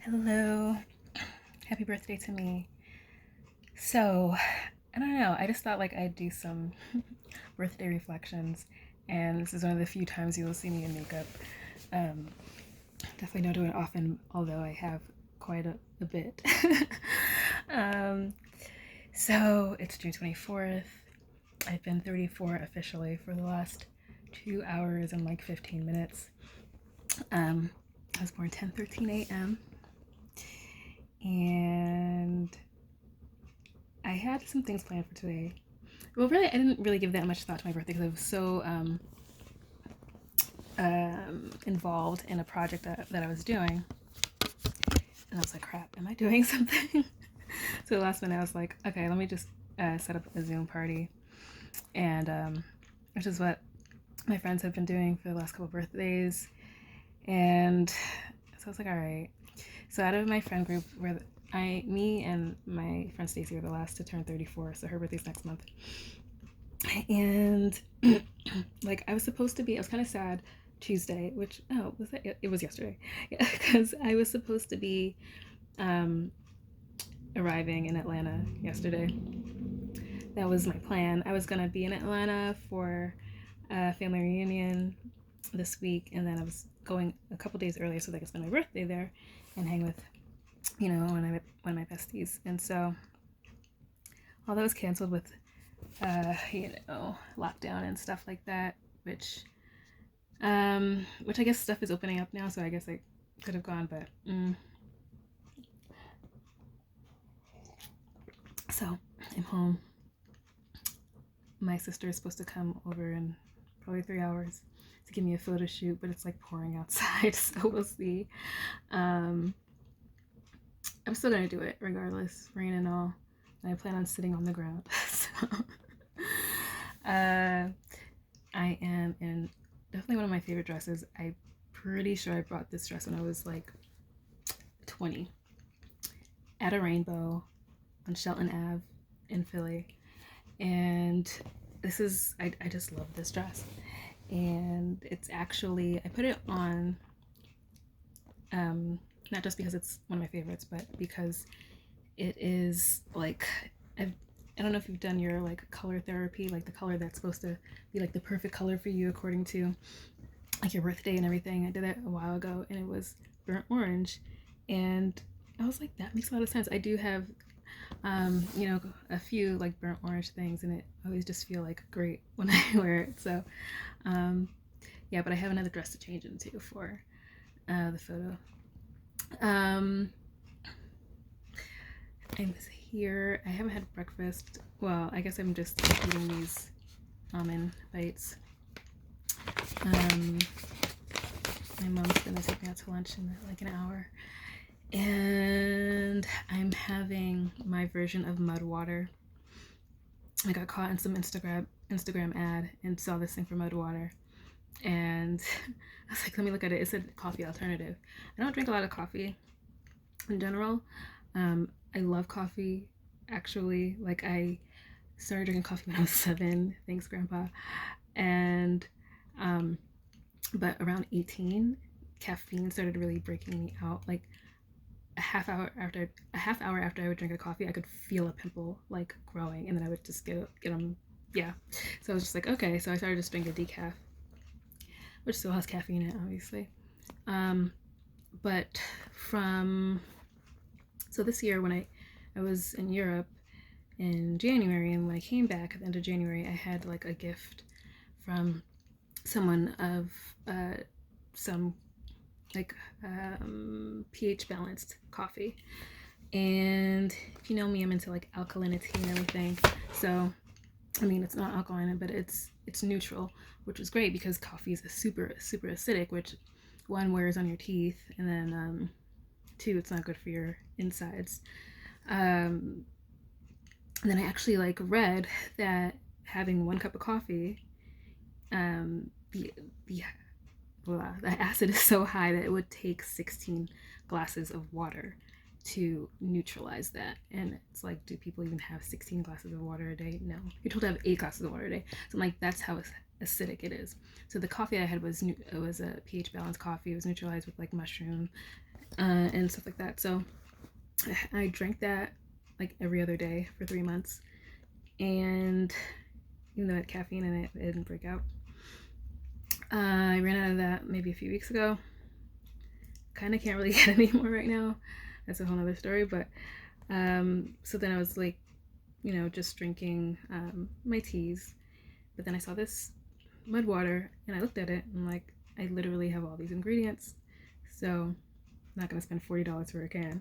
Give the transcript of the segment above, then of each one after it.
Hello, happy birthday to me. So, I don't know, I just thought like I'd do some birthday reflections, and this is one of the few times you will see me in makeup. Um, Definitely don't do it often, although I have quite a bit. um, so, it's June 24th. I've been 34 officially for the last 2 hours and like 15 minutes. I was born 10:13 a.m. and I had some things planned for today. Well, really, I didn't really give that much thought to my birthday because I was so involved in a project that I was doing. And I was like, crap, am I doing something? So the last minute, I was like, okay, let me just set up a Zoom party. And which is what my friends have been doing for the last couple of birthdays. And so I was like, all right. So out of my friend group, me and my friend Stacy were the last to turn 34. So her birthday's next month. And like I was kind of sad Tuesday, which, oh, was that it was yesterday, because I was supposed to be um arriving in Atlanta yesterday. That was my plan. I was gonna be in Atlanta for a family reunion this week, and then I was going a couple days earlier so that I could spend my birthday there and hang with one of my besties. And so all that was canceled with lockdown and stuff like that, which I guess stuff is opening up now, so I guess I could have gone, but so I'm home. My sister is supposed to come over in probably 3 hours to give me a photo shoot, but it's like pouring outside, so we'll see. Um, I'm still gonna do it regardless, rain and all. And I plan on sitting on the ground. So I am in definitely one of my favorite dresses. I'm pretty sure I bought this dress when I was like 20 at a Rainbow on Shelton Ave in Philly. And I just love this dress. And it's actually, I put it on, not just because it's one of my favorites, but because it is like, I don't know if you've done your like color therapy, like the color that's supposed to be like the perfect color for you according to like your birthday and everything. I did that a while ago and it was burnt orange. And I was like, that makes a lot of sense. I do have a few like burnt orange things, and it always just feel like great when I wear it. So, yeah, but I have another dress to change into for the photo. Um, I'm here. I haven't had breakfast. Well, I guess I'm just eating these almond bites. Um, my mom's gonna take me out to lunch in like an hour, and I'm having my version of mud water. I got caught in some Instagram ad and saw this thing for mud water, and I was like, let me look at it. It said coffee alternative. I don't drink a lot of coffee in general. I love coffee, actually. Like, I started drinking coffee when I was 7. Thanks, Grandpa. And, but around 18, caffeine started really breaking me out. Like, a half hour after I would drink a coffee, I could feel a pimple like growing, and then I would just get them. Yeah. So I was just like, okay. So I started just drinking decaf, which still has caffeine in it, obviously. Um, but from so this year when I was in Europe in January, and when I came back at the end of January, I had like a gift from someone of some like pH balanced coffee. And if you know me, I'm into like alkalinity and everything. So I mean, it's not alkaline, but it's neutral, which is great because coffee is a super acidic, which one wears on your teeth, and then two, it's not good for your insides. And then I actually like read that having 1 cup of coffee, the the the acid is so high that it would take 16 glasses of water to neutralize that. And it's like, do people even have 16 glasses of water a day? No. You're told to have 8 glasses of water a day. So I'm like, that's how acidic it is. So the coffee I had was a pH balanced coffee. It was neutralized with like mushroom and stuff like that. So I drank that like every other day for 3 months, and even though it had caffeine in it, it didn't break out. I ran out of that maybe a few weeks ago. Kind of can't really get any more right now. That's a whole other story. But so then I was like, just drinking my teas. But then I saw this mud water and I looked at it and like, I literally have all these ingredients. So I'm not gonna spend $40 for a can.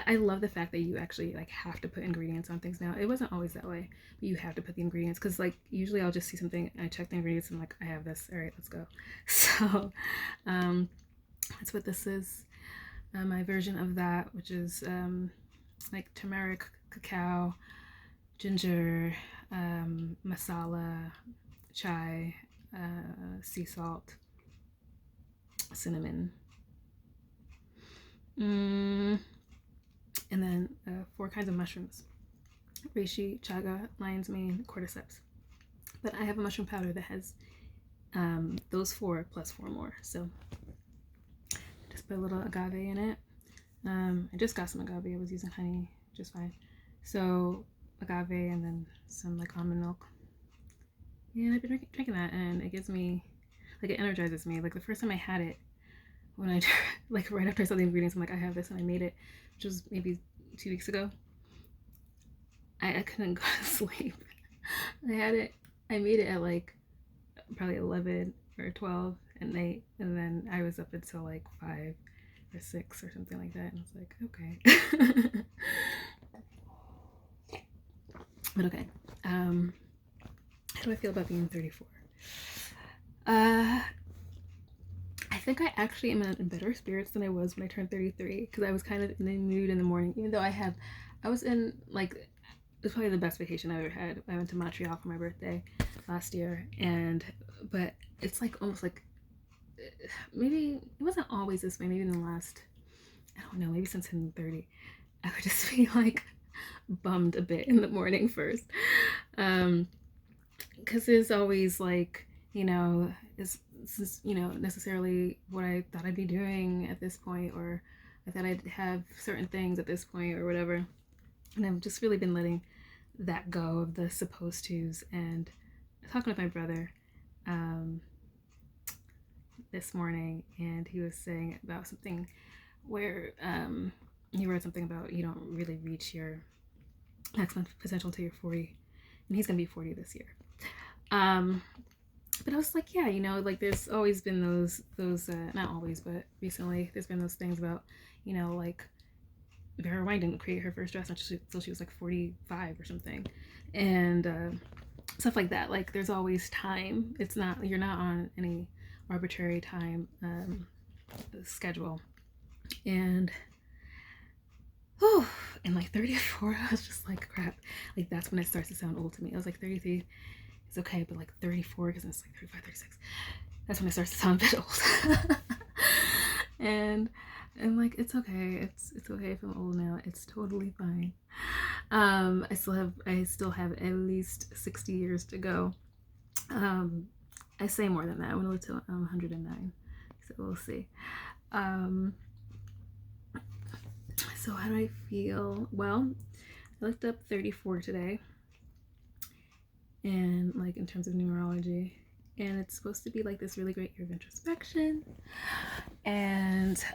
I love the fact that you actually like have to put ingredients on things now. It wasn't always that way, but you have to put the ingredients because like usually I'll just see something and I check the ingredients and I'm like, I have this. All right, let's go. So that's what this is. My version of that, which is like turmeric, cacao, ginger, masala, chai, sea salt, cinnamon, and then 4 kinds of mushrooms: reishi, chaga, lion's mane, cordyceps. But I have a mushroom powder that has those 4 plus 4 more. So just put a little agave in it. I just got some agave. I was using honey just fine. So agave and then some like almond milk. And I've been drinking that, and it gives me like, it energizes me. Like the first time I had it, when I like right after I saw the ingredients, I'm like, I have this, and I made it, which was maybe 2 weeks ago. I couldn't go to sleep. I made it at like probably 11 or 12 at night, and then I was up until like 5 or 6 or something like that, and I was like, okay. But okay, how do I feel about being 34? I think I actually am in better spirits than I was when I turned 33, because I was kind of in the mood in the morning, even though I was in like, it was probably the best vacation I ever had. I went to Montreal for my birthday last year, but it's like almost like, maybe it wasn't always this way. Maybe in the last, I don't know, maybe since I'm 30, I would just be like bummed a bit in the morning first, because there's always like, is necessarily what I thought I'd be doing at this point, or I thought I'd have certain things at this point or whatever. And I've just really been letting that go of the supposed tos. And talking with my brother this morning, and he was saying about something where he wrote something about you don't really reach your maximum potential until you're 40, and he's gonna be 40 this year. But I was like, yeah, like there's always been those not always, but recently there's been those things about, like Vera Wang didn't create her first dress until she was like 45 or something, and stuff like that. Like there's always time. You're not on any arbitrary time schedule, and and like 34, I was just like, crap. Like that's when it starts to sound old to me. I was like 33. It's okay, but like 34, because it's like 35, 36. That's when it starts to sound a bit old. and like, it's okay. It's okay if I'm old now. It's totally fine. I still have at least 60 years to go. I say more than that. I want to live till I'm 109. So we'll see. So how do I feel? Well, I looked up 34 today, and like in terms of numerology, and it's supposed to be like this really great year of introspection and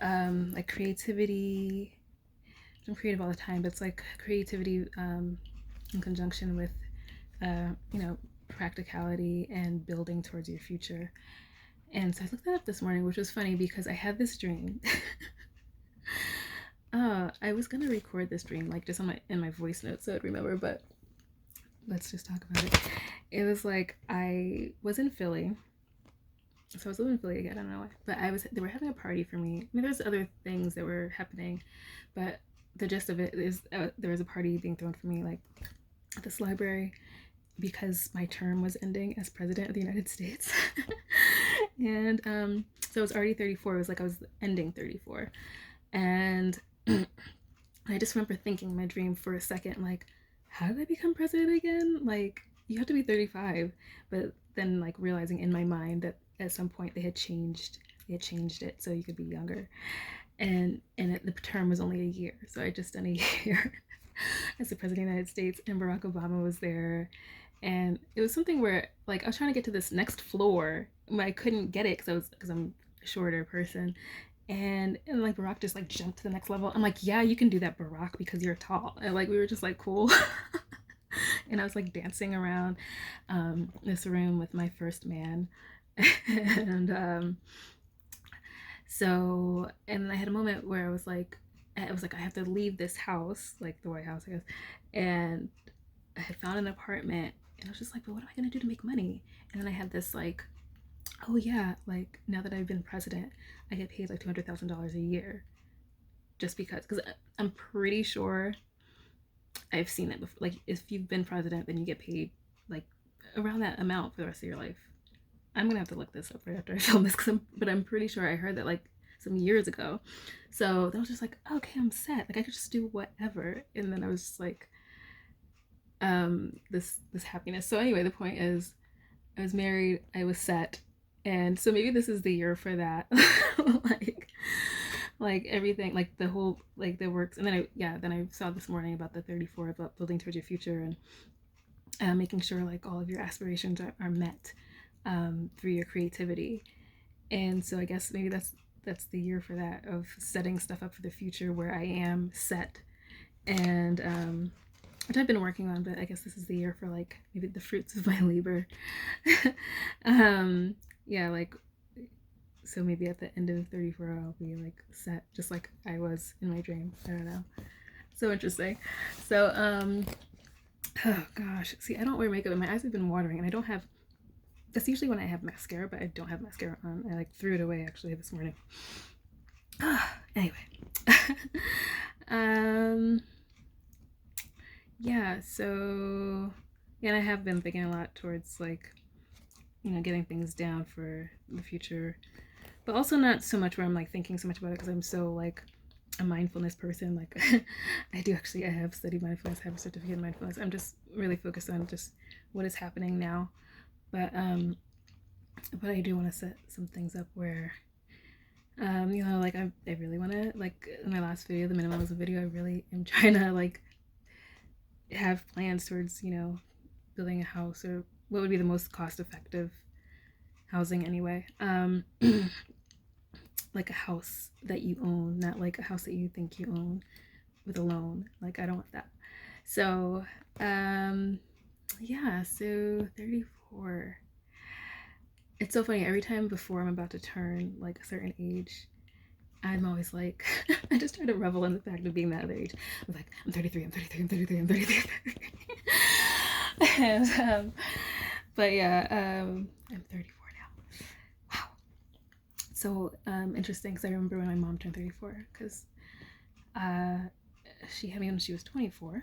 like creativity. I'm creative all the time, but it's like creativity in conjunction with practicality and building towards your future. And so I looked that up this morning, which was funny because I had this dream. I was gonna record this dream like just in my voice notes so I'd remember, but let's just talk about it. It was like I was in Philly. So I was living in Philly again, I don't know why. But they were having a party for me. I mean, there's other things that were happening, but the gist of it is there was a party being thrown for me like at this library because my term was ending as president of the United States. And so I was already 34. It was like I was ending 34. And I just remember thinking in my dream for a second, like, how did I become president again? Like, you have to be 35. But then like realizing in my mind that at some point they had changed it so you could be younger. the term was only a year, so I just done a year as the president of the United States, and Barack Obama was there, and it was something where like I was trying to get to this next floor, but I couldn't get it because I'm a shorter person, and like Barack just like jumped to the next level. I'm like, yeah, you can do that, Barack, because you're tall, and like we were just like cool. And I was like dancing around this room with my first man, and and I had a moment where I was like, I have to leave this house, like the White House, I guess, and I had found an apartment, and I was just like, but what am I gonna do to make money? And then I had this like, oh yeah, like now that I've been president, I get paid like $200,000 a year, just because I'm pretty sure I've seen it before. Like if you've been president, then you get paid like around that amount for the rest of your life. I'm gonna have to look this up right after I film this, but I'm pretty sure I heard that like some years ago. So then I was just like, okay, I'm set. Like I could just do whatever. And then I was just like, this happiness. So anyway, the point is, I was married, I was set, and so maybe this is the year for that. like like everything, like the whole like the works. And then I saw this morning about the 34 about building towards your future, and making sure like all of your aspirations are met through your creativity. And so I guess maybe that's the year for that, of setting stuff up for the future where I am set, and which I've been working on, but I guess this is the year for like maybe the fruits of my labor. Yeah, like so maybe at the end of 34 I'll be like set just like I was in my dream. I don't know. So interesting. So oh gosh, see, I don't wear makeup and my eyes have been watering, and I don't have, that's usually when I have mascara, but I don't have mascara on. I like threw it away actually this morning. Anyway. um yeah, so yeah, and I have been thinking a lot towards like, getting things down for the future, but also not so much where I'm like thinking so much about it, because I'm so like a mindfulness person. Like I have studied mindfulness, I have a certificate in mindfulness. I'm just really focused on just what is happening now. But I do want to set some things up where like I really want to, like in my last video, the minimalism video, I really am trying to like have plans towards, building a house, or what would be the most cost effective housing anyway. Like a house that you own, not like a house that you think you own with a loan. Like I don't want that. So yeah, so 34. It's so funny, every time before I'm about to turn like a certain age, I'm always like, I just try to revel in the fact of being that age. I'm like, I'm 33, I'm 33, I'm 33, I'm 33. and, but yeah, I'm 34 now. Wow. So interesting, because I remember when my mom turned 34, because she had me when she was 24,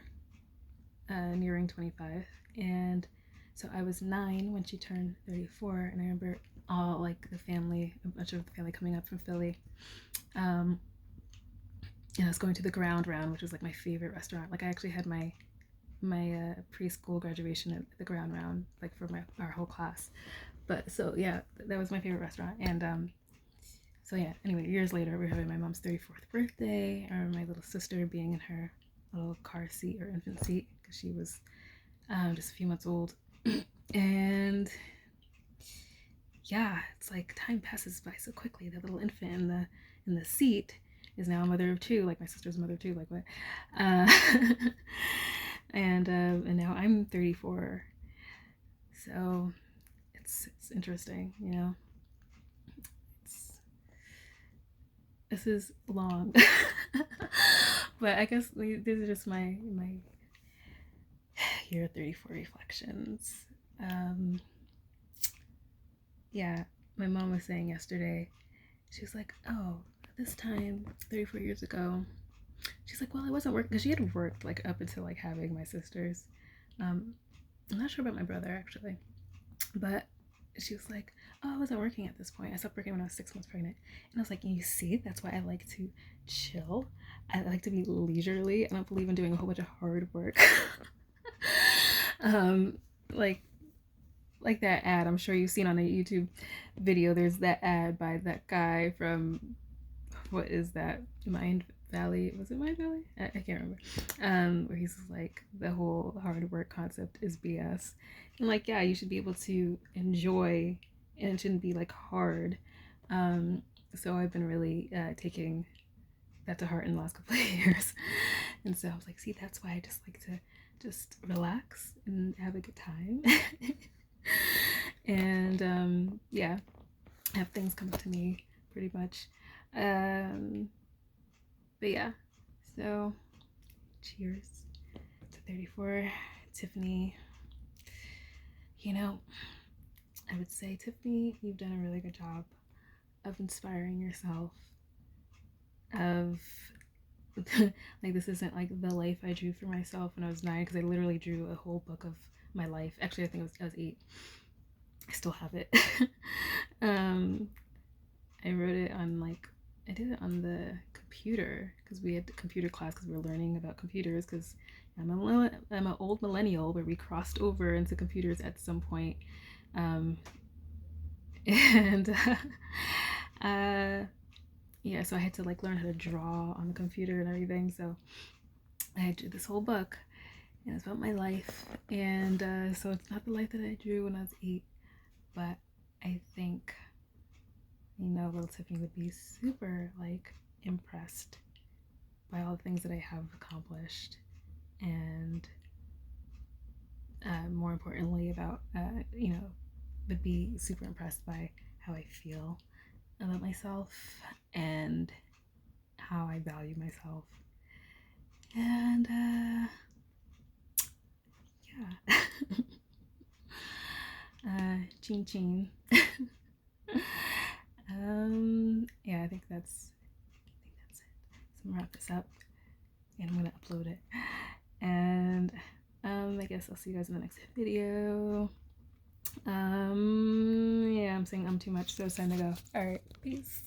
nearing 25, and so I was 9 when she turned 34, and I remember all like the family, a bunch of the family coming up from Philly. And I was going to the Ground Round, which was like my favorite restaurant. Like I actually had my preschool graduation at the Ground Round, like for our whole class. But so yeah, that was my favorite restaurant. And so yeah, anyway, years later, we were having my mom's 34th birthday, or my little sister being in her little car seat or infant seat, because she was just a few months old. And yeah, it's like time passes by so quickly. That little infant in the seat is now a mother of 2, like my sister's a mother of 2, like what? And now I'm 34. So it's interesting, this is long. But I guess these are just my year 34 reflections. Yeah, my mom was saying yesterday, she was like, oh, this time 34 years ago, she's like, well, I wasn't working, because she had worked like up until like having my sisters. I'm not sure about my brother actually, but she was like, oh, I wasn't working at this point. I stopped working when I was 6 months pregnant. And I was like, you see, that's why I like to chill. I like to be leisurely. I don't believe in doing a whole bunch of hard work. Like that ad I'm sure you've seen on a YouTube video. There's that ad by that guy from, what is that? Mind Valley? Was it Mind Valley? I can't remember. Where he's like, the whole hard work concept is BS. And like, yeah, you should be able to enjoy, and it shouldn't be like hard. So I've been really taking that to heart in the last couple of years. And so I was like, see, that's why I just like to just relax and have a good time. And yeah, have things come to me pretty much. Um, but yeah, so cheers to 34. Tiffany, you know, I would say, Tiffany, you've done a really good job of inspiring yourself, of like, this isn't like the life I drew for myself when I was 9, because I literally drew a whole book of my life. Actually, I think I was 8. I still have it. um, I wrote it on like, I did it on the computer because we had computer class because we were learning about computers, because I'm an old millennial where we crossed over into computers at some point. And yeah, so I had to like learn how to draw on the computer and everything. So I drew this whole book, and it's about my life. And so it's not the life that I drew when I was 8, but I think, you know, little Tiffany would be super like impressed by all the things that I have accomplished, and more importantly about you know, would be super impressed by how I feel about myself and how I value myself. And yeah. Chin chin. Yeah, I think that's it. So I'm gonna wrap this up and I'm gonna upload it. And I guess I'll see you guys in the next video. Yeah, I'm saying too much, so it's time to go. All right, peace.